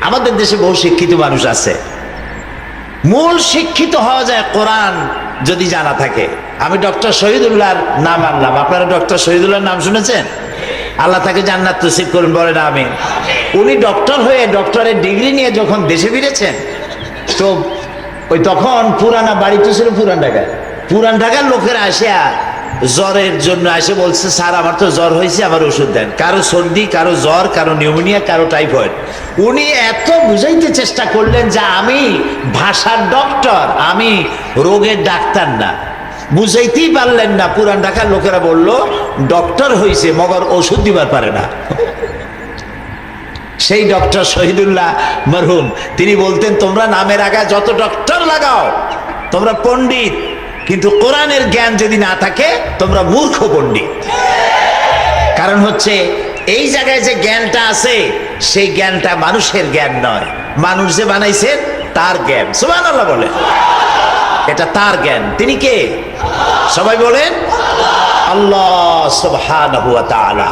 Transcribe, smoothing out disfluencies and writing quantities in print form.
আমাদের দেশে বহু শিক্ষিত মানুষ আছে, মূল শিক্ষিত হওয়া যায় কোরআন যদি জানা থাকে। আমি ডক্টর শহীদুল্লাহর নাম আনলাম, আপনারা ডক্টর শহীদুল্লাহর নাম শুনেছেন? আল্লাহ তাকে জান্নাত নসিব করুন, বলেন আমিন। উনি ডক্টর হয়ে ডক্টরের ডিগ্রি নিয়ে যখন দেশে ফিরেছেন, তো ওই তখন পুরানা বাড়ি তো ছিল পুরান ঢাকার লোকেরা আসে জ্বরের জন্য এসে বলছে, স্যার আমার তো জ্বর হয়েছে, আমার ওষুধ দেন। কারো সর্দি, কারো জ্বর, কারো নিউমোনিয়া, কারো টাইফয়েড। উনি এত বুঝাইতে চেষ্টা করলেন যে আমি ভাষার ডক্টর, আমি রোগের ডাক্তার না। বুঝাইতেই পারলেন না। পুরান ঢাকার লোকেরা বলল, ডক্টর হয়েছে মগর ওষুধ দিবার পারে না। সেই ডক্টর শহীদুল্লাহ মরহুম, তিনি বলতেন, তোমরা নামের আগে যত ডক্টর লাগাও তোমরা পণ্ডিত, কিন্তু কোরআনের জ্ঞান যদি না থাকে তোমরা মূর্খ পণ্ডিত। কারণ হচ্ছে এই জায়গায় যে জ্ঞানটা আছে সেই জ্ঞানটা মানুষের জ্ঞান নয়, মানুষ যে বানাইছে তার জ্ঞান। সুবহানাল্লাহ বলেন, এটা তার জ্ঞান। তিনি কে? সবাই বলেন আল্লাহ সুবহানাহু ওয়া তাআলা।